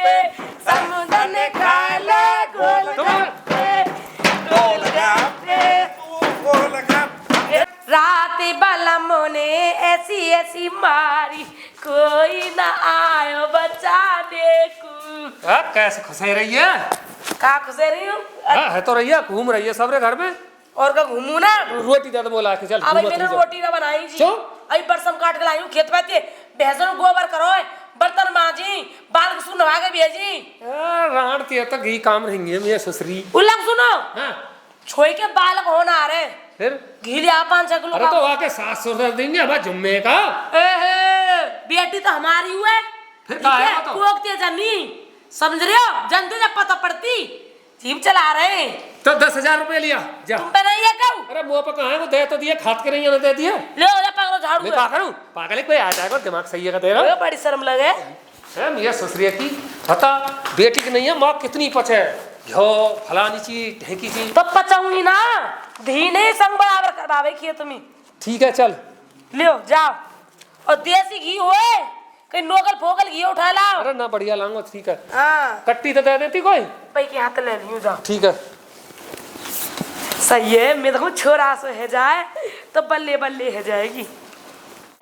गप्पे समुद्र ने खा ले गोलगप्पे गोलगप्पे। रात बलमों ने ऐसी ऐसी मारी कोई ना आयो बचाने को। कैसे खुसे रही है? कहाँ खुसे रही हूँ? है तो रही है, घूम रही है सबरे घर में। और का घूमू ना? रोटी दे दो बोला के चल। अब मैंने रोटी ना बनाई जी। अभी बरसम काट के लाई हूँ खेत पे भैंसों को गोबर करो बर्तन मांजी बाल को नहा के भेजी। राणती तो घी काम रहेंगे मैं ससुरी। उल्लंघ सुनो हाँ। छोई के बालक होना आ रहे फिर घी लिया 5 किलो। अरे तो आके 700 देंगे हमारे जुम्मे का। बेटी तो हमारी हुए फिर क्या है तो? कोकते जनी समझ रहे हो जनते जब पता पड़ती जीप चला रहे हैं। तो 10,000 रुपए लिया जा। तुम पे नहीं है क्यों? अरे मुँह पे कहाँ है वो दे तो दिए खाद के नहीं ना दे दिए। ले जा पकड़ो झाड़ू। मैं क्या करूं? पागल कोई आ जाएगा दिमाग सही है तेरा। बड़ी शर्म लगे है मियां ससुरी की बता बेटी की नहीं है माँ कितनी पचे घ्यो फलानी चीज ढेकी चीज। तो पचाऊंगी ना धीने संग बराबर करवावे किए तुम्हें। ठीक है चल लियो जाओ और देसी घी हुए कहीं नोकल फोकल घी उठा लाओ। अरे ना बढ़िया लाऊंगा ठीक है। हाँ कट्टी तो दे देती कोई पै के हाथ ले लियो जाओ। ठीक है सही है मैं देखो छोरा से है जाए तो बल्ले बल्ले है जाएगी।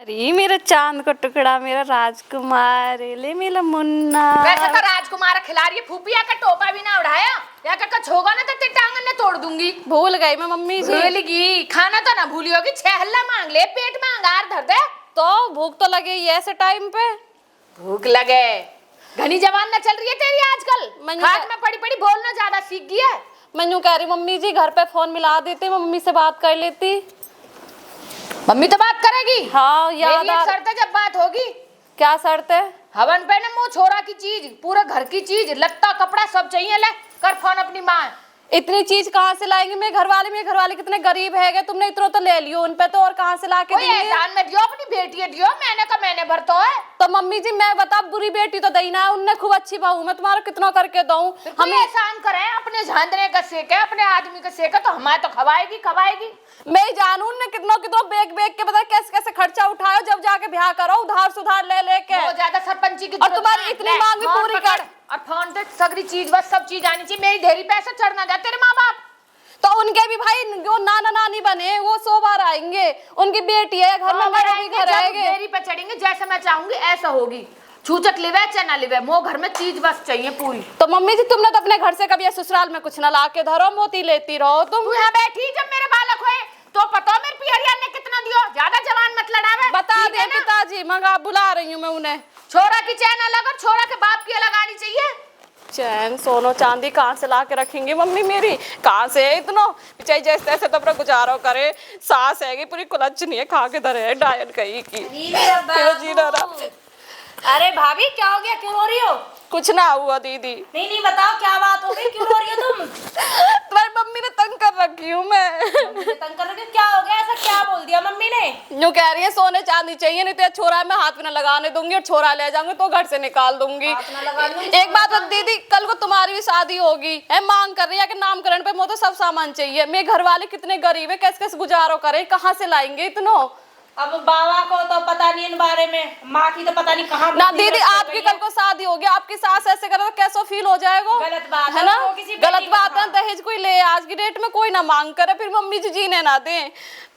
अरे मेरा चांद का टुकड़ा मेरा राजकुमार ले मेरा मुन्ना। वैसे तो राजकुमार खिला रही है फूफिया का टोपा भी ना उड़ाया या का कुछ होगा ना तो तेरे टांगन ने तोड़ दूंगी। भूल गई मैं मम्मी जी। भूलगी खाना तो ना भूली होगी 6 हल्ला मांग ले पेट में अंगार धर दे। तो भूख तो लगे ही ऐसे टाइम पे। भूख लगे घनी जवान ना चल रही है तेरी आजकल हाथ में पड़ी पड़ी बोलना ज्यादा सीख गई है। मैं यूं कह रही मम्मी जी घर पे फोन मिला देते मम्मी से बात कर लेती। मम्मी तो बात करेगी। हाँ याद मेरी एक शर्त है जब बात होगी। क्या शर्त है? हवन पे ना मुँह छोरा की चीज पूरे घर की चीज लत्ता कपड़ा सब चाहिए ले कर फोन अपनी माँ। इतनी चीज कहाँ से लाएंगे? मेरे घर वाले कितने गरीब है तुमने इतना तो ले लियो उन पे तो और कहाँ से ला के देंगे? एहसान में दियो अपनी बेटी दियो मैंने का मैंने भर तो है। तो मम्मी जी मैं बता बुरी बेटी तो दई ना उनने खूब अच्छी बहू मैं तुम्हारा कितना करके दूं। हमें एहसान करे अपने झांदने का सेके अपने आदमी का सेके तो हमारे तो खवाएगी। मैं जानू ने कितना कितना बेग के बता कैसे कैसे खर्चा उठाओ जब जाके ब्याह करो उधार सुधार ले लेके। वो ज्यादा सरपंची की और तुम्हारी इतनी मांग भी पूरी कर और फोन पे सगरी चीज बस सब चीज आनी चाहिए। मेरी ढेरी पैसा चढ़ना जा तेरे माँ बाप तो उनके भी भाई वो नाना नानी बने वो 100 बार आएंगे उनकी बेटी है घर में मेरा भी घर आएंगे ढेरी पे चढ़ेंगे जैसे मैं चाहूंगी ऐसा होगी। छूचक लिवे चाहे ना लिवे मो घर में चीज बस चाहिए पूरी। तो मम्मी जी तुमने तो अपने घर से कभी ससुराल में कुछ ना ला के धरो मोती लेती रहो तुम यहाँ बैठी जब मेरे बालक हुए तो पता मेरे पियरिया ने कितना दियो ज्यादा जवान मत लड़ावे। बता दे पिताजी मंगा बुला रही हूँ मैं उन्हें। छोरा की चैन अलग और छोरा के बाप की अलग आनी चाहिए। चैन सोनो चांदी कहाँ से ला के रखेंगी मम्मी मेरी कहाँ से है इतना चाहिए जैसे तैसे तो अपना गुजारो करे। सास है पूरी कुलच नहीं है खा के धरे है डायट कहीं की। अरे भाभी क्या हो गया क्यों रो रही हो? कुछ ना हुआ दीदी। नहीं बताओ क्या बात हो गई क्यों रो रही हो तुम? तुम्हारी मम्मी ने तंग कर रखी हूँ मैं। मुझे तंग कर रही हो क्या हो गया ऐसा क्या बोल दिया मम्मी ने? यूँ कह रही है सोने चांदी चाहिए नहीं तो छोरा मैं हाथ में न लगाने दूंगी और छोरा ले जाऊंगी तो घर से निकाल दूंगी। एक बात दीदी कल को तुम्हारी भी शादी होगी है मांग कर रही है कि नामकरण पे मुझे तो सब सामान चाहिए। मेरे घर वाले कितने गरीब है कैसे कैसे गुजारो करे कहाँ से लाएंगे इतना। अब बाबा को तो पता नहीं इन बारे में माँ की तो पता नहीं कहाँ ना दीदी आपकी कल को शादी होगी आपकी सास ऐसे करे तो कैसा फील हो जाएगा? गलत बात है ना गलत बात है। दहेज कोई ले आज की डेट में कोई ना मांग करे फिर मम्मी जी जीने ना दे।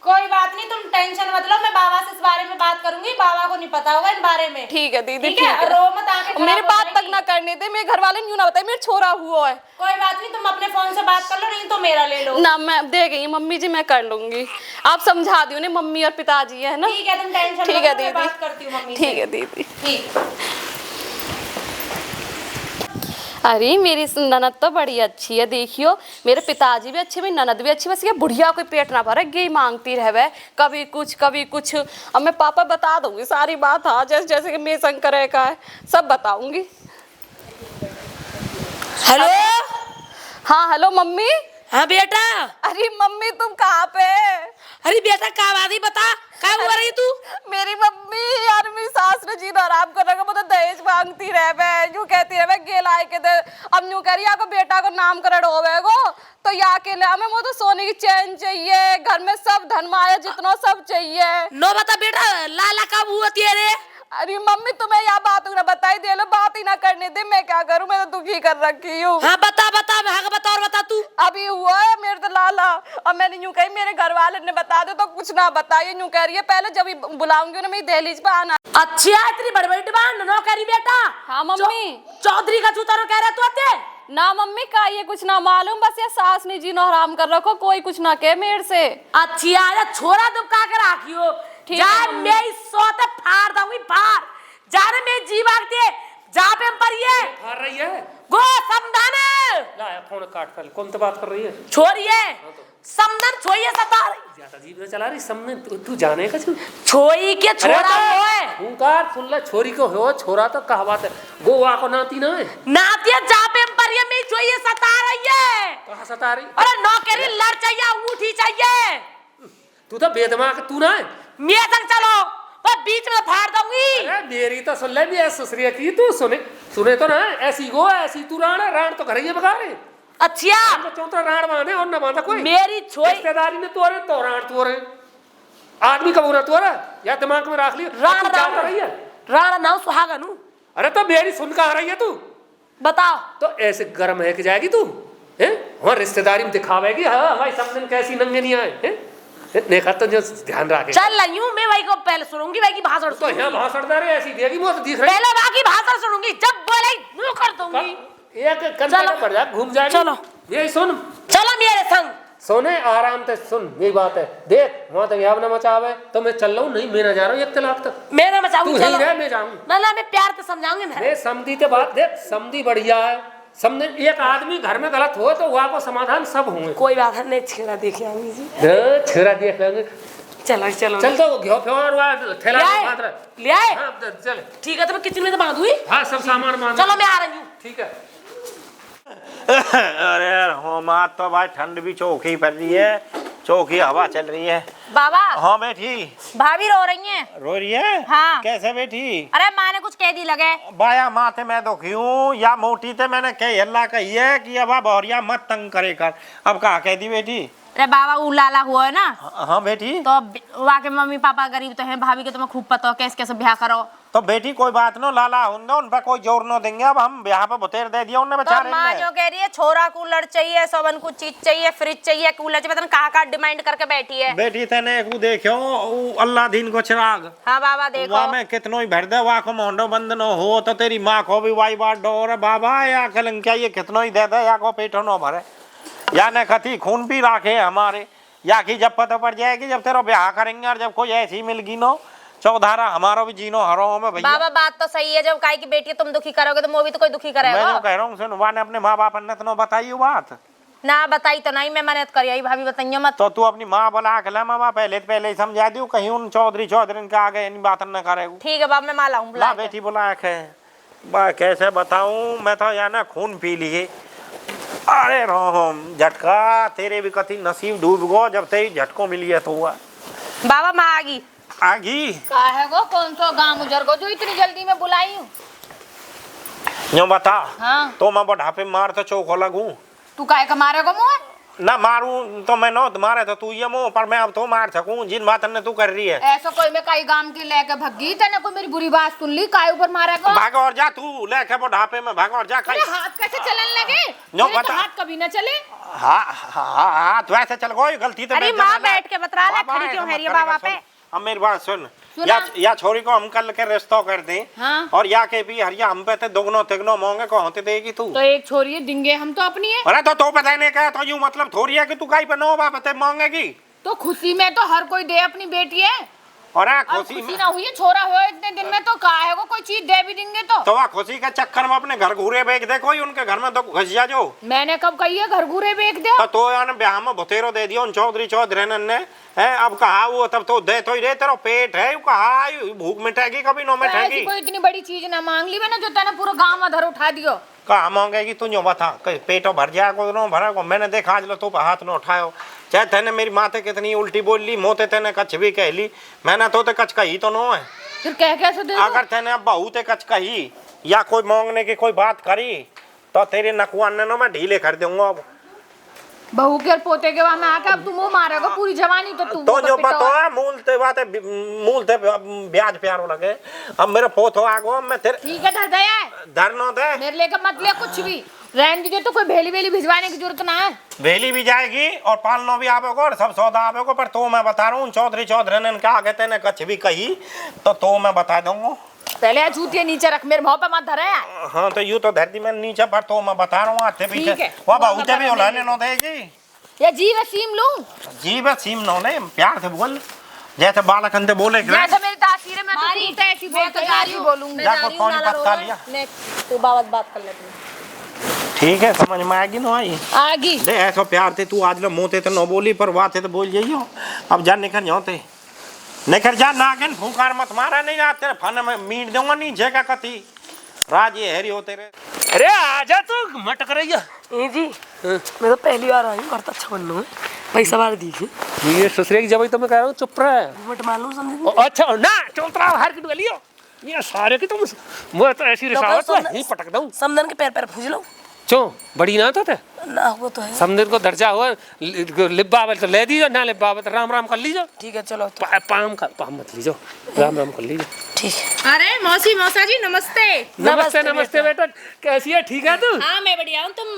कोई बात नहीं तुम टेंशन मत लो मैं बाबा से इस बारे में बात करूंगी बाबा को नहीं पता होगा इन बारे में। ठीक है दीदी ठीक है रो मत आके मेरी बात तक ना करने दे मेरे घर वाले यूं ना बताए मेरा छोरा हुआ है। कोई बात नहीं तुम अपने फोन से बात कर लो नहीं तो मेरा ले लो ना मैं दे गई मम्मी जी मैं कर लूंगी। आप समझा दी उन्हें मम्मी और पिताजी है ना। ठीक है तुम टेंशन ठीक है दीदी बात करती हूँ मम्मी ठीक है दीदी ठीक। अरे मेरी ननद तो बड़ी अच्छी है देखियो मेरे पिताजी भी अच्छे मेरी ननद भी अच्छी बस ये बुढ़िया कोई पेट ना भरे गई मांगती रहे कभी कुछ। अब मैं पापा बता दूंगी सारी बात। हाँ जैसे कि मैं शंकर का है सब बताऊंगी। हेलो हाँ हेलो मम्मी। हाँ बेटा। अरे मम्मी तुम कहाँ पे? अरे बेटा क्या बात है बता क्या हुआ रही तू? मेरी मम्मी यार मेरी सास ने जीना आराम कर रखा मतलब दहेज मांगती रहे यूं कहती रहे गेल आए के दे। अब यूं कह रही है बेटा को नामकरण होवेगो तो या के लिए हमें वो तो सोने की चैन चाहिए घर में सब धन माया जितना सब चाहिए। नो बता बेटा लाला कब हुआ तेरे? अरे मम्मी तुम्हें यह बात ना बताई दे लो, बात ही ना करने दे, मैं क्या करूं, मैं तो दुखी कर रखी हूँ। हाँ बता बता, मैं हाँ बता और बता तू। अभी हुआ है मेरे तो लाला, और मैंने यूं कही मेरे घर वाले ने बता दो तो कुछ ना बताइए, यूं कह रही है पहले जब बुलाऊंगी ना मेरी दहलीज पे आना। अच्छा इतनी बड़ी बड़ी डिमांड नो करी बेटा। हाँ मम्मी। चौधरी का जूता नो कह रहा तू आते ना मम्मी का ये कुछ ना मालूम, बस ये सास ने जीनो हराम कर रखो, कोई कुछ ना कहे मेरे से। अच्छी आया छोरा तुम का कर राखियो जा मैं सोते फाड़ दूंगी फाड़ जाने में जी मांगती जा पे हम पर ये फाड़ रही है गो समझाने ला फोन काट कर कौन तो बात कर रही है छोड़िए समझन छोइए सतार ज्यादा जीभ में चला रही समने तू जाने का छोई के छोरा होए हुंकार सुन ले छोरी को हो छोरा तो कहा बात है गोवा को नाती ना है नाती जा पे हम पर ये मैं छोइए सता रही है कहां सता रही अरे नौकरी लड़ चाहिए उठी चाहिए तू तो बेदिमाग तू ना है मैं संग चलो मैं बीच में फाड़ दूंगी। अरे मेरी तो सुन ले भी ऐसे ससुरिया की तू सुने तो ना ऐसी गो ऐसी तू राण तो घर ही बगा रे अच्छा तो चौथा राण बांधे और ना बांधा कोई मेरी छोई रिश्तेदारी में तोरे तो राण तोरे आदमी कब ना तोरा या दिमाग में रख लियो राण क्या रही है राणा नाउ सुहागा नु अरे तो मेरी सुन का आ रही है तू बताओ तो ऐसे गर्म है कि जाएगी तू हैं वहां रिश्तेदारी में दिखावेगी हाँ हमारी समझन कैसी नंगे नहीं आए हैं देखा तो जो ध्यान रखे चल रही हूँ मैं भाई को पहले सुनूंगी भाई की भाषण तो यहाँ भाषण दे रहे ऐसी देगी मुझे दिख रही पहले भाई की भाषण सुनूंगी जब बोले यूं कर दूंगी एक कंधा पड़ जा घूम जाएगी चलो ये सुन चलो मेरे संग सोने आराम से सुन यही बात है देख वहां तक यहाँ ना मचावे तो मैं चल रहा हूँ नहीं मैं ना जा रहा हूँ एक तलाक तक मैं ना मचाऊंगी तू चलो यही रह मैं जाऊँ ना मैं प्यार से समझाऊंगी मैं समझी ते बात देख समझी बढ़िया है समझे एक आदमी घर में गलत हो तो वहाँ को समाधान सब होंगे कोई बात नहीं छेड़ा देखे आऊंगी जी छेड़ा देख लेंगे चलो चलो चल तो घ्यो फ्योर थैला बांध रहा ले आए हाँ चल ठीक है तो मैं किचन में तो बांध हुई हाँ सब सामान बांध चलो मैं आ रही हूँ ठीक है अरे हो माँ तो भाई ठंड भी चौकी पड़ रही है चौकी हवा चल रही है बाबा हाँ बेटी भाभी रो रही हैं। रो रही है हाँ। कैसे बेटी अरे माँ ने कुछ कह दी लगे बाया माथे मैं दुखी हूँ या मोटी थे मैंने कही अल्लाह कही है कि अब बहरिया मत तंग करे कर अब कहा कह दी बेटी अरे बाबा उलाला हुआ है ना हाँ बेटी तो वहाँ के मम्मी पापा गरीब तो हैं, भाभी के तुम्हें खूब पता हो कैसे कैसे ब्याह करो। तो बेटी कोई बात नो लाला होंगे उन पर कोई जोर न देंगे अब हम यहाँ पे बतेर दे दिया उन्हें तो बेचारे माँ जो कह रही है छोरा कूलर चाहिए सबन को चीज चाहिए फ्रिज चाहिए कूलर चाहिए पता नहीं कहाँ डिमांड करके बैठी है बेटी तेने एक देखो अल्लाह दिन को चिराग हाँ बाबा देखो वहाँ में कितनो ही भर दे वहाँ को मोहंडो बंद न हो तो तेरी माँ को भी वाई बात डोर बाबा या कलंकिया ये कितनो ही दे दे या को पेटो न भरे या न कथी खून भी राखे हमारे या कि जब पता पड़ जाएगी जब तेरा ब्याह करेंगे और जब कोई ऐसी मिलगी नो चौधारा हमारा भी जीनो हरो में भैया बाबा बात तो सही है जब काई की बेटी तुम दुखी करोगे तो वो भी तो कोई दुखी करेगा। मैं जो कह रहा हूँ सुन ने अपने माँ बाप ने तो बताई बात ना बताई तो नहीं मैं मन्नत करी भाभी बताइए मत तो तू अपनी माँ बोला के ला मामा पहले ही समझा दियो कहीं उन चौधरी के आगे इन बात न करे ठीक है बाबा मैं माला हूँ ला बेटी बोला के कैसे बताऊं मैं तो या ना खून पी लिए अरे रोम झटका तेरे भी कति नसीब डूब गो जब तेरी झटको मिली है तो हुआ बाबा माँ आगी आगी का है वो कौन सा गांव उजर को जो इतनी जल्दी में बुलाई हूँ। यो बता हाँ। तो मैं बढ़ापे मार तो चौको लगूं तू काहे का मारे को मुँह ना मारूं तो मैं नो मारे तो तू ये मुँह पर मैं अब तो मार सकूं जिन बात ने तू कर रही है ऐसा कोई मैं कई गांव की लेके भगी तेने कोई मेरी बुरी बात सुन ली काय ऊपर मारे को भाग और जा तू लेके बढ़ापे में भाग और जा अरे हाथ कैसे चलने लगे नो मेरे तो बता। हाथ कभी ना चले हाथ वैसे चल गई गलती तो अरे माँ बैठ के बतरा ले खड़ी क्यों है बाबा पे अब मेरी बात सुन सुना। या छोरी को हम कल के रिश्तों कर दें हाँ। और या के भी हरिया हम पे ते दोगुनो तिगनो मोंगे को होते देगी तू तो एक छोरी है दिंगे हम तो अपनी है अरे तो पता नहीं क्या तो यूं मतलब थोड़ी है कि तू काई पे नो बाप ते मांगेगी तो खुशी में तो हर कोई दे अपनी बेटी है और अब खुशी खुशी में ना हुई है छोरा हुआ इतने दिन में तो कहा है वो कोई चीज दे भी देंगे तो वह खुशी के चक्कर में अपने घर घूरे बेच दे कोई उनके घर में तो घसिया जो मैंने कब कही है घर घूरे बेच दो तो यार ब्याह में भतेरो दे दिया उन चौधरी ने है अब कहा वो तब तो दे तो ही रहे तेरा पेट है कहा भूख मिटेगी कभी नो मिटेगी कोई इतनी बड़ी चीज ना मांग ली मैंने जो तेने पूरा गांव में धर उठा दियो कहा मांगेगी तू जो बता पेटो भर जाए को नो भरा को मैंने देखा आज लो तो हाथ न उठायो चाहे तेने मेरी माते कितनी उल्टी बोल ली मोते तेने कच भी कह ली मैंने तो कच कही तो नो है फिर कह कैसे दे अगर तेने अब बहू ते कच कही या कोई मांगने की कोई बात करी तो तेरे नकुआन नो मैं ढीले कर दूंगा अब बहू के और पोते के वहां में आके अब तुम वो मारेगा पूरी जवानी तो तू तो जो बताओ मूलते बातें मूलते ब्याज प्यारो लगे। अब मेरे पोतो आगो मैं तेरे ठीक है धर दे धरनो दे मेरे लेकर मत ले कुछ भी रहने दीजिए तो कोई भेली वेली भिजवाने की जरूरत ना है। वेली भी जाएगी और पालनो भी आवेगो और सब सौदा आवेगो पर तो मैं बता रहा हूँ चौधरी ने क्या कहते ने कछ भी कही तो मैं बता दूंगा। पहले जूतियां नीचे रख मेरे मुंह पे मत धरे। हाँ तो यूं तो धरती में नीचे पर तो मैं बता रहा हूँ आते पीछे वो बहुत भी उलाने नो देगी ये जीव सीम लूं जीव सीम नो ने प्यार से बोल जैसे बालक अंदर बोले जैसे मेरी तासीर है मैं तो टूटे ऐसी बोलते जा रही हूं बोलूंगी जा को कौन पत्ता लिया तू बात कर लेते ठीक है समझ में आएगी ना आई आगी ले ऐसा प्यार थे तू आज लो मोते तो न बोली पर बात है तो बोल जाइयो अब जान निकल जाते निकल जा नागिन फूंकार मत मारा नहीं ना तेरे फन में मीट दूंगा नहीं जगह कती राज ये हेरी होते रे। अरे आजा तू मटक रही है जी मैं तो पहली बार आई हूँ करता अच्छा बनना है भाई सवाल दीजिए ये ससुरे की जब तो मैं कह रहा हूँ चुप रहा मत मालूम समझे अच्छा ना चलता रहा हर किट गलियो ये सारे की तुम मैं तो ऐसी रिसावट तो नहीं पटक दूं समदन के पैर फूज लो क्यों बड़ी ना तो थे ना वो तो है समदन को दर्जा हुआ लिब्बा तो ले दीजिए ना लिब्बा तो राम राम कर लीजिए ठीक है चलो तो पाम मत लीजिए राम राम कर लीजिए ठीक है अरे मौसी मौसा जी नमस्ते। नमस्ते नमस्ते बेटा कैसी है ठीक है तू हाँ मैं बढ़िया हूँ तुम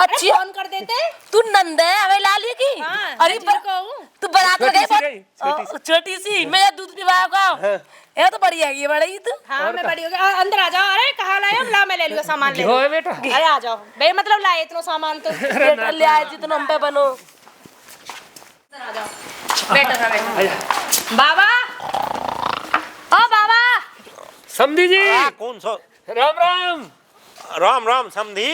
अच्छी फोन कर देते। तू नंद है हमें लाली की हाँ, अरे मैं पर जिनको हूँ। तू बारात में छोटी सी गई गई, छोटी सी मैं दूध पिवाऊंगा ये तो बढ़िया है ये बड़ी तू हाँ मैं बड़ी हो गई अंदर आ जाओ। अरे कहाँ लाए ला मैं ले लूँगा सामान ले हो बेटा अरे आ जाओ बे मतलब लाए इतना सामान तो बेटा ले आए जितना हम पे बनो आ जाओ बेटा बाबा ओ बाबा समझी जी कौन सो राम राम राम राम समधी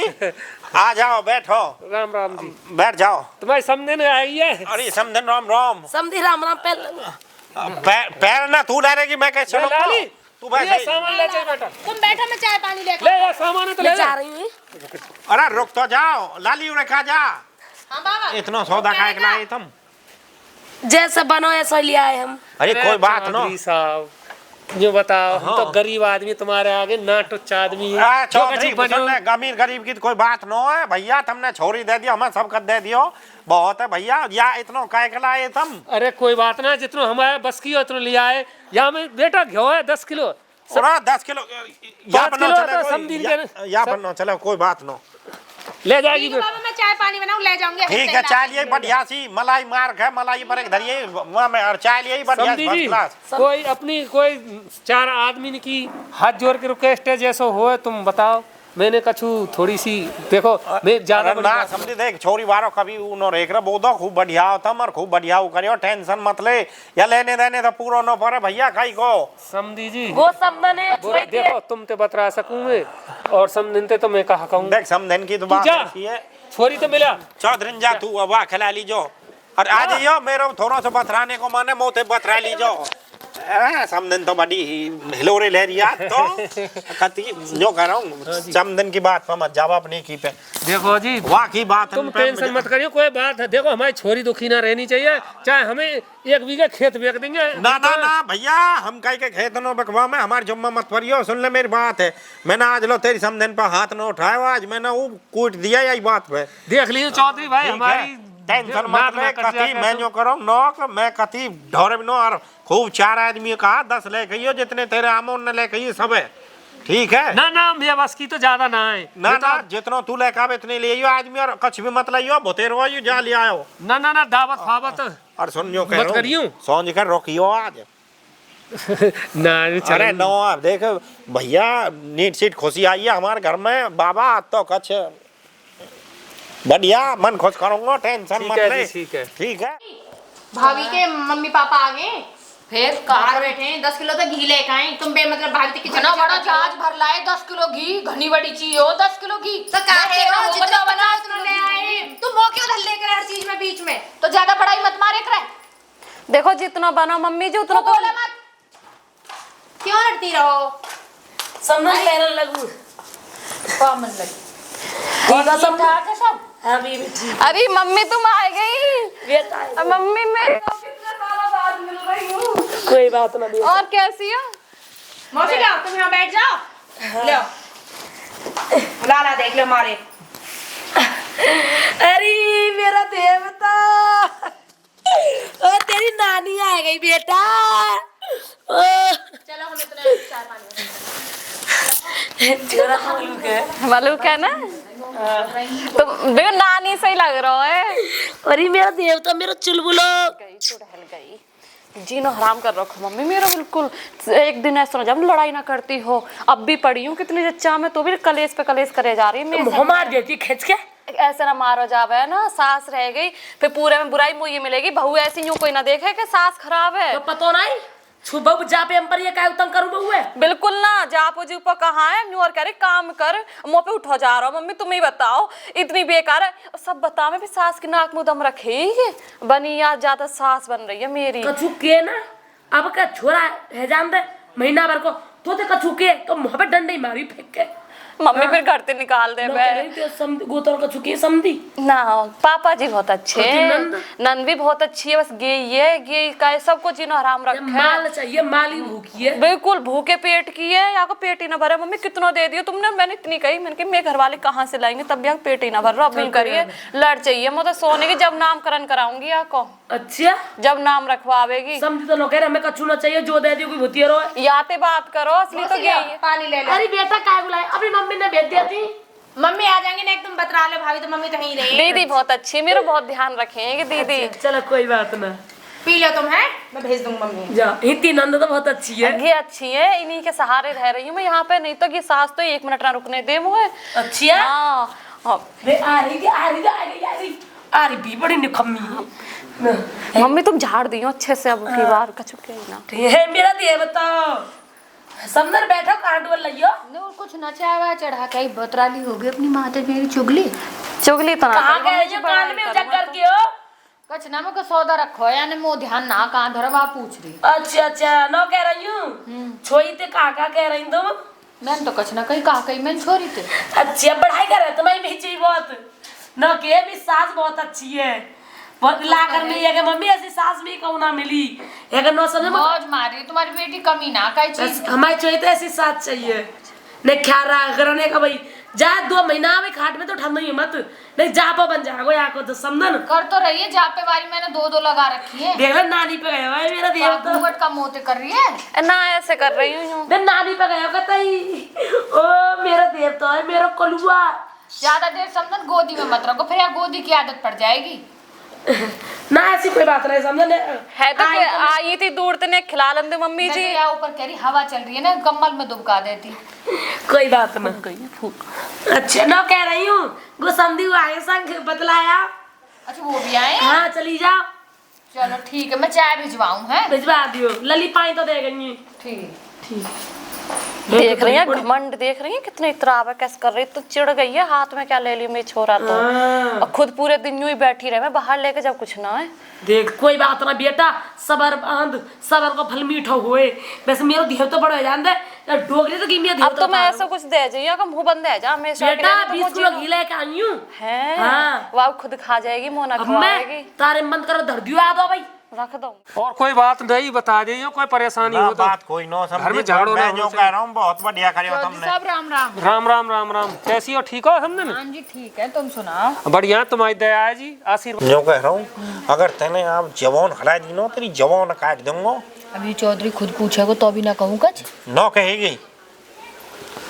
आ जाओ बैठो राम राम जी बैठ जाओ तुम्हारी समझे ने आई है अरे समधन राम राम समझी राम राम पहले पैर ना तू डालेगी मैं कैसे ले लाली तू बैठ ये सामान ले जाए बेटा तुम बैठो मैं चाय पानी लेकर ले ये सामान है तो ले ले जा जा रही हूँ अरे रुक तो जाओ लाली उड़े खा जा हाँ बाबा इतना सौदा का एक लाए तुम जैसा बनो ऐसा ले आए हम अरे कोई बात नो चौधरी साहब जो बताओ हम तो गरीब आदमी तुम्हारे आगे ना टुच्च आदमी है जो चौधरी कच्ची बनो अमीर गरीब की तो कोई बात नो है भैया तुमने छोरी दे दियो हमें सब कर दे दियो बहुत है भैया या इतना काय के लाए तुम अरे कोई बात ना जितना हमारे बस की उतना ले आए या में बेटा घ्यो है 10 किलो और 10 किलो या 5 बनो किलो चले तो समझी कोई या बनो चले कोई बात नो ले जाएगी ठीक है बाबा मैं चाय पानी बनाऊं ले जाऊंगी ठीक है चाय लिए बढ़िया सी मलाई मार है मलाई पर एक धरिए वहां में और चाय लिए बढ़िया समझी फर्स्ट जी क्लास कोई अपनी कोई 4 आदमी की हाथ जोड़ के रिक्वेस्ट है जैसो हो तुम बताओ मैंने कछु थोड़ी सी देखो मैं ज्यादा ना समझी देख छोरी वारो कभी उनो रेख रे बोदो खूब बढ़िया होता और खूब बढ़िया हो करियो टेंशन मत ले या लेने देने तो पूरा न पड़े भैया खाई को समझी जी वो समदन है वो देखो तुम ते बतरा सकूं मैं और समझन ते तो मैं कहा कहूं देख समझन की तो बात ऐसी है छोरी तो मिला चौधरी जा तू अब खिला लीजो और आ जाइयो मेरे थोड़ा सा बतराने को माने मोते बतरा लीजो समदन तो बड़ी हिलोरे ले रिया तो कती जो कह रहा हूँ समदन की बात पर मत जाओ अपनी की पे देखो जी वाह की बात तुम टेंशन मत करियो कोई बात है देखो हमारी छोरी दुखी ना रहनी चाहिए चाहे हमें 1 बीघा खेत बेच देंगे ना ना ना भैया हम कहीं के खेत नो बकवा में हमारे जुम्मा मत पड़ियो सुन ले मेरी बात है मैंने आज लो तेरी समधन पर हाथ न उठाया आज मैंने वो कूट दिया यही बात पे देख लीजिए चौधरी भाई हमारी टेंशन मत ले कती मैं जो करो नौक मैं कती ढोरे नो और खूब 4 आदमी कहा 10 ले गई जितने तेरे आमोन ने ले गई सब है ठीक है ना ना मेरे बस की तो ज्यादा ना है ना ना जितना तू लेकर आवे इतने ले आइयो आदमी और कुछ भी मत लाइयो बोतेरो आइयो जा ले आओ ना ना ना दावत फावत और सुन जो कह मत रहा करियो। हूं सोच कर रोकियो आज ना अरे नो आप देख भैया नीट सीट खुशी आई है हमारे घर में बाबा तो कछ बढ़िया मन खुश करूंगा टेंशन मत ले ठीक है भाभी के मम्मी पापा आ गए फिर बाहर बैठे हैं 10 किलो तक घी लेके आए तुम मतलब भाभी की इतना बड़ा जहाज भर लाए 10 किलो घी घनी बड़ी चीज हो 10 किलो घी तो क्या है जितना बना उतना ले आए तुम वो क्यों धल लेकर हर चीज में बीच में तो ज्यादा बड़ाई मत मारे करे देखो जितना बना मम्मी जी उतना तो बोले मत क्यों लड़ती रहो समदन पहले लगू कॉमन लगी ठीक है सब ठाक है सब अभी भी ठीक अरे मम्मी तुम आ गई बेटा है। मम्मी मैं मिल रही हूँ कोई बात ना बेटा और कैसी हो मौसी जाओ तुम यहाँ बैठ जाओ ले लाला देख लो हमारे अरे मेरा देवता। ओ तेरी नानी आ गई बेटा। ओ चलो हम इतने चाय पानी छोरा मालूम है। मालूम है ना, तो देखो नानी सही लग रहा है। अरे मेरा देवता, मेरा चुलबुलो। गई चुड़ैल गई, जीना हराम कर रखो मम्मी मेरा बिल्कुल। एक दिन ऐसा ना जब लड़ाई ना करती हो, अब भी पड़ी हूँ कितनी जच्चा में, तो भी कलेश पे कलेश करे जा रही है। मुँह मार देती खींच के। ऐसे ना मारो जावे ना, सास रह गई फिर पूरे में बुराई मुझे मिलेगी। बहू ऐसी यूं कोई ना देखे कि सास खराब है। तो पतो नहीं सुबह जा पे हम पर ये काय उतम करूं बहुए। बिल्कुल ना, जापो जी ऊपर कहाँ है न्यू और कह रही काम कर, मुँह पे उठो जा रहा हूँ। मम्मी तुम ही बताओ, इतनी बेकार है सब बता में भी सास की नाक मुँह दम रखेगी। बनी यार ज्यादा सास बन रही है मेरी। कछु के ना अब का छोरा है जान दे महीना भर को तो कछु के तो मुँह पे डंडे मारी फेंक के। मम्मी फिर घर से निकाल दे गोतर कछु के समझी ना। पापा जी बहुत अच्छे हैं, नंद भी बहुत अच्छी है, बस गे का सबको जीनो हराम रखे। माल चाहिए, माल ही भूखी है। बिल्कुल भूखे पेट की है, या को पेट ही ना भरे। मम्मी कितना दे दियो तुमने, मैंने इतनी कही, मैंने कहा मेरे घर वाले कहाँ से लाएंगे, तब भी पेट ही ना भर रहा। अब नहीं करिए, लड़ चाहिए मुझे सोने की, जब नामकरण कराऊंगी या को। अच्छा जब नाम रखवावेगी समझी तो लोग कह रहे हमें कछु ना चाहिए, जो दे दियो कोई भूतिया रो। याते बात करो, असली तो गई। पानी ले ले। अरे बेटा काय बुलाए, अभी मम्मी ने भेज दिया थी। मम्मी आ जाएंगे ना, एकदम बतरा ले भाभी, तो मम्मी तो यहीं रही। दीदी बहुत अच्छी, मेरा बहुत ध्यान रखेंगे दीदी। चलो कोई बात ना, पी लो तुम, है मैं भेज दूंगी मम्मी। जा हिती नंद तो बहुत अच्छी है। ये अच्छी है, इन्हीं के सहारे रह रही हूँ मैं यहाँ पे, नहीं तो ये सास तो 1 मिनट ना रुकने दे मुझे। अच्छी है। हाँ रे आ रही आ रही भी बड़ी निकम्मी है। मम्मी तुम झाड़ दियो अच्छे से, अब की बार कचुके ना। ये मेरा देवता समझन बैठो कांडवल लियो। नो कुछ ना चाहवा चढ़ा के बतराली हो गई अपनी माते मेरी चुगली तो ना कहाँ गए जो कान में चक्कर के हो। कछ ना को सौदा रखो यानी मो ध्यान ना कहाँ धरवा पूछ रही। अच्छा नो कह रही हूँ छोई ते काका कह रही तुम। मैंने तो कछ ना कही कहा कही मैंने छोरी थे। अच्छा पढ़ाई करे तुम्हारी बेची बहुत न के भी सास बहुत अच्छी है। बहुत ला कर मिली है मम्मी, ऐसी सास भी कहूँ ना मिली है नो समझ। मौज मारी तुम्हारी बेटी कमी ना कई चीज। हमारी चाहिए तो ऐसी सास चाहिए। नहीं ख्याल रहा करने का भाई, जा 2 महीना में खाट में तो ठंड नहीं मत, नहीं जापा बन जाएगा यहाँ को तो समझन। कर तो रही है जापे वाली, मैंने 2 लगा रखी है। देख ले नानी पे गया है मेरा देवता। घूंघट का मोते कर रही है ना, ऐसे कर रही हूँ। नानी पे गया कहता ही ओ मेरा देवता है मेरा कलुआ। ज्यादा देर समझन गोदी में मत रखो, फिर यहाँ गोदी की आदत पड़ जाएगी। ना ऐसी कोई बात नहीं समझन है तो आई थी दूर तने खिला लेंदे मम्मी जी। यहाँ ऊपर कह रही हवा चल रही है ना, कम्बल में दुबका देती। कोई बात ना। अच्छा ना कह रही हूँ गुसमदी आए संग बतलाया। अच्छा वो भी आए। हाँ चली जाओ। चलो ठीक है, मैं चाय भिजवाऊं है। भिजवा दियो, लली पानी तो दे गई। ठीक देख रही है घमंड, देख रही है कितने इतराव है, कैसे कर रही है। तो चिढ़ गई है, हाथ में क्या ले लियो मेरी छोरा तो। और खुद पूरे दिन यूं ही बैठी रहे, मैं बाहर लेके जब कुछ ना है। देख कोई बात ना बेटा, सबर बांध, सबर को फल मीठा हुए। वैसे मेरा देव तो बड़ा जान दे डोगरी तो गिमिया देव। अब तो मैं ऐसा कुछ दे जाइए का मुंह बंद है जा हमेशा बेटा 20 किलो घी लेके आई हूं है। हाँ। वाह खुद खा जाएगी, मुंह ना अब खवाएगी। मैं तारे बंद करो धर दियो आ दो भाई, रख दो। और कोई बात नहीं बता दियो, कोई परेशानी ना हो तो बात कोई नो समझी। घर में झाड़ू ना मैं जो कह रहा हूँ बहुत बढ़िया करे हो तुमने। सब राम राम। राम राम राम राम। कैसी हो, ठीक हो समझे हाँ जी ठीक है, तुम सुनाओ। बढ़िया, तुम्हारी दया है जी, आशीर्वाद। जो कह रहा हूँ अगर तेने आप जवान हला दी नो तेरी जवान काट दूंगा। अभी चौधरी खुद पूछेगा तो अभी ना कहूँ कुछ। नो कहेगी,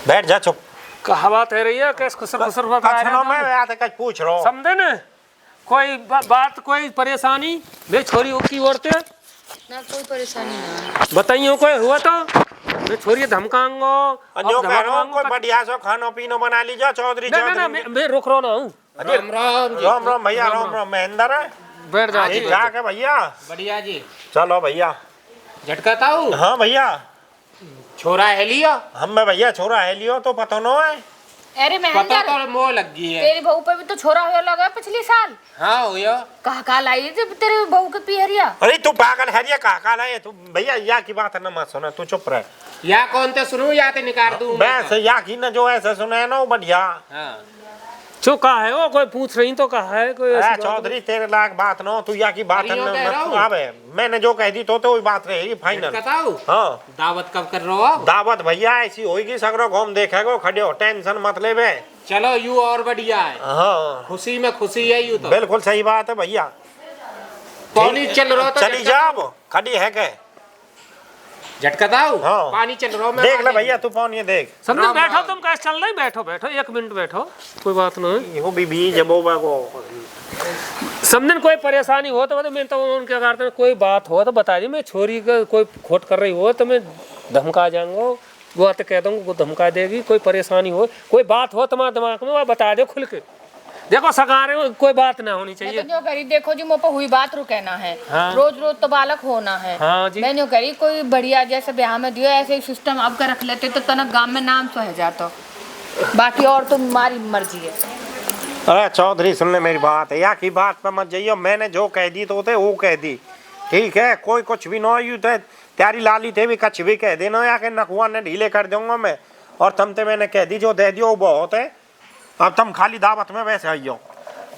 बैठ जा चुप। कहा बात है रही है, कैसे खुसर खुसर बता अच्छा नो मैं रहे आते कच पूछ रहा हूँ। समझे न, कोई बात कोई परेशानी मेरी छोरी की ओरते ना कोई परेशानी ना बताइयो, कोई हुआ तो मैं छोरी धमकाऊंगा। जो कह रहा हूँ कोई बढ़िया सो खाना पीना बना लीजिए चौधरी। ना मैं रोक रहा हूँ। राम राम भैया, राम राम महेंद्र है। बैठ जा। जा के भैया बढ़िया जी। चलो भैया। झटकाता हूँ। हाँ भैया छोरा है लियो। हम मैं भैया छोरा है लियो तो पता नो है। अरे पता महेंद्र तो मोह लग गई है। तेरी बहू पे भी तो छोरा हो लगा पिछले साल। हाँ हो यो। कहा लाई थी तेरे बहू के पिहरिया। अरे तू पागल है ये कहा लाए तू भैया, या की बात न मत सुना, तू चुप रह। या कौन ते सुनू या ते निकाल दूँ। बस या की न जो ऐसा सुना है ना वो बढ़िया। हाँ जो कहा है वो कोई पूछ रही तो कहा है कोई ऐसी बात? चौधरी तेरे लायक बात न तू या की बात अरे यो कह रहा हूँ। आवे मैंने जो कह दी तो वही बात रहेगी फाइनल। बताओ हाँ दावत कब कर रहे हो? दावत भैया ऐसी होगी, सगरो घूम देखेगो खड़े हो, टेंशन मत ले बे। चलो यू और बढ़िया है, हाँ खुशी में खुशी है यू तो। बिल्कुल सही बात है भैया। पानी चल रहा तो चली जाओ, खड़ी है के झटका दाऊ। हाँ। पानी चल रहा मैं देख ले भैया, तू पानी देख। समझ बैठो, तुम कैसे चल रहे? बैठो बैठो, 1 मिनट बैठो, कोई बात नहीं। वो बीबी जब वो समझन कोई परेशानी हो तो मैं तो उनके कारण कोई बात हो तो बता दी। मैं छोरी का कोई खोट कर रही हो तो मैं धमका जाऊंगा, वो तो कह दूंगा, वो धमका देगी। कोई परेशानी हो, कोई बात हो तुम्हारे दिमाग में, वो बता दे खुल के। देखो सगारे में कोई बात ना होनी चाहिए। मैं तो करी देखो जी, मुझ पर हुई बात रुकना है। हाँ। रोज रोज तो बालक होना है। हाँ जी। मैंने करी कोई बढ़िया जैसे ब्याह में दियो ऐसे ही सिस्टम अब कर रख लेते तो तनक गांव में नाम सह जाता। बाकी और तो तुम्हारी मर्जी है। अरे चौधरी सुन ले मेरी बात है, या की बात पे मत जाइयो। मैंने जो कह दी तो वो कह दी, ठीक है। कोई कुछ भी ना यू थे त्यारी लाली थे भी कछ भी कह देना, या के नकुआ ने ढीले कर दूंगा मैं। और तुम ते मैंने कह दी, जो दे दियो वो बहुत है। अब तुम खाली दावत में वैसे आइयो।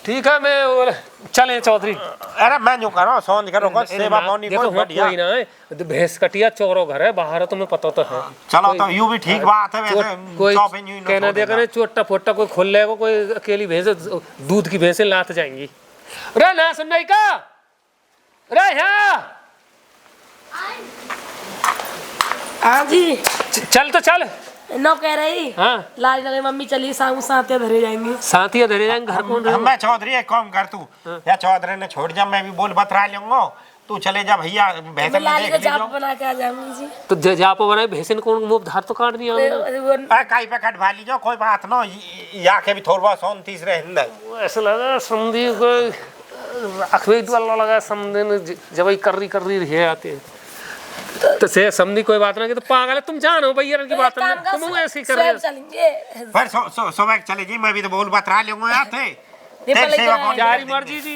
ठीक है, मैं चले चौधरी। अरे मैं जो करो सोच करो कुछ सेवा पानी देखो कोई बढ़िया। कोई ना है, भैंस कटिया चोरो घर है बाहर, तुम्हें पता तो है। चलो तो यू भी ठीक बात है वैसे। कोई चौपिन यूं ही ना कहना छोड़ देखा देना। चोटा फोटा कोई खोल लेगा, कोई अकेली भैंस दूध की भैंसें लात जाएंगी। रे ना सुनने का रे यहाँ हाँ जी। चल तो चल। नो कह रही हाँ लाज लगे मम्मी चली साहू साथ धरे जाएंगे। साथी धरे जाएंगे, घर कौन रहे? मैं चौधरी एक काम कर तू, या चौधरी ने छोड़ जा, मैं भी बोल बतरा लूंगा। तू चले जा भैया, भैंसन लाली देख का लीजिए। जाप बना के आ जाऊंगी जी। तो जापो बनाए भैंसन कौन मुंह धार तो काट दिया हमने। वो काई पे कटवा लीजिए, कोई बात ना। या के भी थोड़ा बहुत 29 हिंद ऐसा लगा समझी कोई अखवे वाला लगा समझे न जब वही कर रही रहे आते हैं। तो से समझी कोई बात ना कि तो पागल है तुम, जानो भैया की बात ना, तुम ऐसे ही कर रहे हो। चलेंगे फिर सुबह चले जी, मैं भी तो बोल बतरा लूंगा यार थे। तेरे सेवा पानी तुम्हारी मर्जी जी,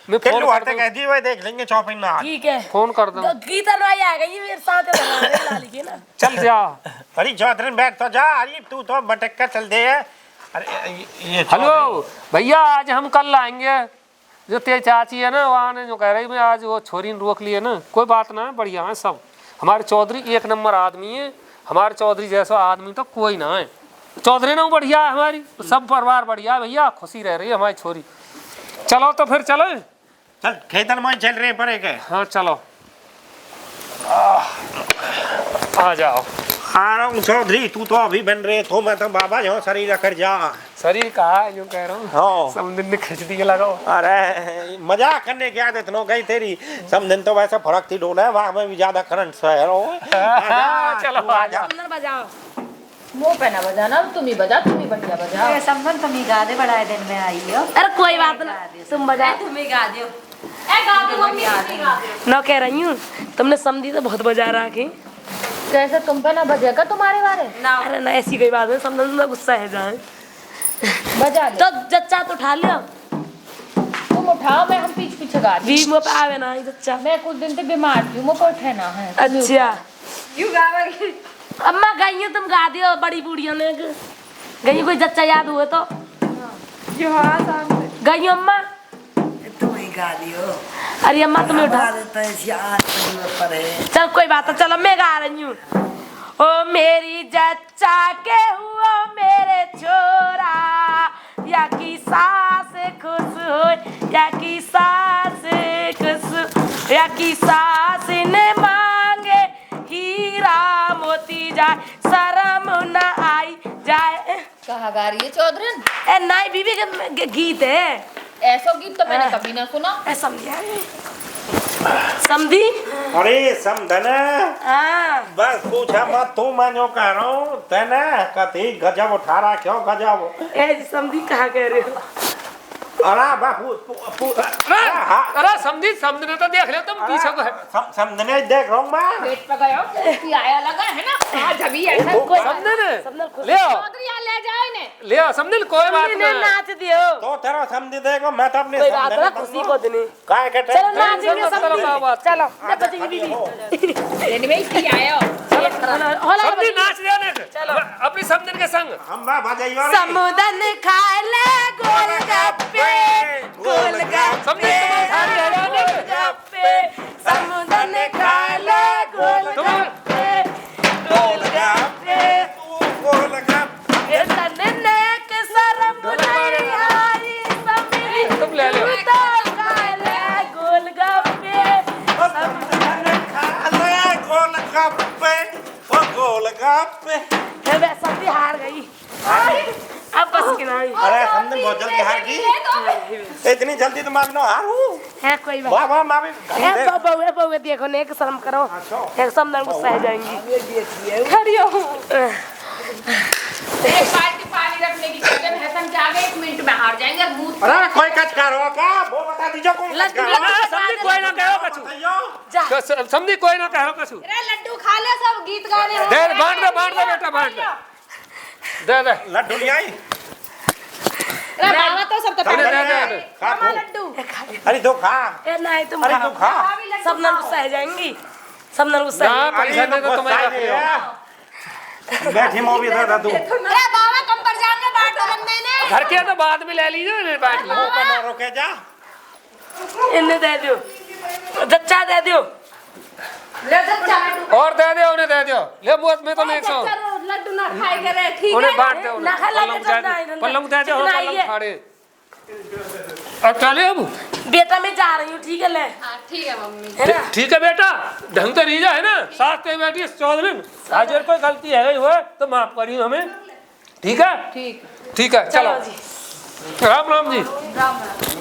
मैं फिर फोन लू कर हटे कह दी, वही देख लेंगे चौपिन ना। ठीक है। फोन कर दो। तो गीता नहीं आएगा ये मेरे साथ है लाली के ना। चल जा। अरे चौधरी बैठ तो जा, अरे तू तो भटक कर चल दे। अरे ये हेलो भैया, आज हम कल आएंगे। जो तेरी चाची है ना, वहाँ ने जो कह रही मैं आज वो छोरी ने रोक ली है ना, कोई बात ना है, बढ़िया है सब। हमारे चौधरी 1 नंबर आदमी है, हमारे चौधरी जैसा आदमी तो कोई ना है। चौधरी ना बढ़िया है, हमारी सब परिवार बढ़िया है भैया, खुशी रह रही है हमारी छोरी। चलो तो फिर चलो। चल खेतन में चल रहे पर एक। हाँ चलो, आ जाओ। आ रहा हूँ चौधरी, तू तो अभी बन रहे तो मैं तो बाबा जो शरीर कर जा। शरीर कहा है यूँ कह रहा हूँ, हाँ समझ ने खींच दिए लगाओ। अरे मजाक करने की आदत नो गई तेरी। समझन तो वैसे फर्क थी ढूंढा है, वहाँ में भी ज्यादा करंट से है। चलो आ जाओ। अंदर बजाओ। मुंह पे ना बजाना, तुम ही बजा, तुम ही बढ़िया बजा। समझन तुम ही गा दे, बड़ा दिन में आई हो। अरे कोई बात ना, तुम बजाओ। तुम ही गा दियो। ना कह रही हूँ तुमने समझी तो बहुत बजा रखी। कैसे तुम पे ना बजेगा तुम्हारे बारे? अरे ना ऐसी कोई बात नहीं, समझ में गुस्सा है जाए। बजा ले। तो जच्चा तो उठा लिया, तुम उठाओ, मैं हम पीछे पीछे गा दी। बीच में पे आवे ना ही जच्चा। मैं कुछ दिन से बीमार थी, मुझे उठना है। अच्छा यू गावेगी। अम्मा गई तुम गा दियो, बड़ी बूढ़िया ने गई कोई जच्चा याद हुए तो जो हाँ सामने गई अम्मा। तुम ही गा दियो। अरे अम्मा तुम्हें उठा। चल कोई बात है, चलो मैं गा रही हूँ। ओ मेरी जच्चा के हुआ मेरे छोरा, या की सास खुश हो, या की सास खुश, या की सास ने मांगे हीरा मोती जाए, शर्म न आई जाए। कहाँ गा रही है चौधरी? ए नाई बीबी के गीत है। ऐसा गीत तो मैंने कभी ना सुना। समझिया समझी? अरे समझन हाँ बस पूछा मत, तू मैं जो कह रहा हूँ तेने कथी गजब उठा रहा, क्यों गजब? ए समझी कहाँ कह रहे हो? अरे बापू अरे समझने तो देख ले तुम पीछे को है। समझने देख रहा हूँ मैं। पेट पे गया आया लगा है ना, आज अभी ऐसा समझने ले आओ, चौधरी यहाँ ले जाओ इन्हें। ले आओ समझने, कोई बात इन्हें नहीं। नाच दियो। तो तेरा समझ देगा, मैं तो अपने कोई बात ना, खुशी को देने। काय के चलो नाचेंगे चलो समझी। बात चलो ना बचेगी बीबी। लेने में ही आया होला समझी नाच देने चलो अपनी समझन के संग। हम बा बजाइयो समुदन खा ले गोलगप्पे, गोलगप्पे समझी तुम्हारी सारी हरियाणा में। गोलगप्पे, समुदन खा ले गोलगप्पे, गोलगप्पे। वो लगा ये तन्ने के सर हे मैं समझी हार गई अब बस की नहीं अरे हमने बहुत जल्दी हार की इतनी जल्दी तो मैं ना हारूं है कोई बात वाह वाह माँ भी ए बउए देखो ने एक शर्म करो एक समझ को सह जाएंगी खड़ी हो एक बाल्टी पानी रखने की जगह भैंसन के आगे 1 मिनट में हार जाएंगे दूध अरे कोई कच करो का वो बता दीजिए कौन कच करो समझी कोई ना कहो कछु समझी कोई ना कहो कछु अरे लड्डू खा ले सब गीत गाने हो दे बांट दे बेटा बांट दे लड्डू ले आई अरे बाबा तो सब तो दे खा तू। लड्डू अरे तो खा ए नहीं तुम अरे तू खा सब नल को सह जाएंगी सब नल को सह ना पैसा नहीं तो तुम्हें बैठी मो भी दे तू अरे बाबा कम पर जाने बांटो बंदे ने घर के तो बाद में ले लीजिए बांट लो ना रोके जा इन्हें दे दो दच्चा दे दो और दे दे उन्हें दे दो ले मुझ में तो 100 लड्डू ना खाए करे ठीक उन्हें है बांट दे ना खा लगे पल्लंग दे दो पल्लंग खाड़े अब चले अब बेटा मैं जा रही हूँ ठीक है ले हां ठीक है मम्मी है ना ठीक है बेटा ढंग से रीजा है ना साथ में बैठी चौधरी आज कोई गलती है हुआ तो माफ करिए हमें ठीक है ठीक है चलो जी राम राम जी राम राम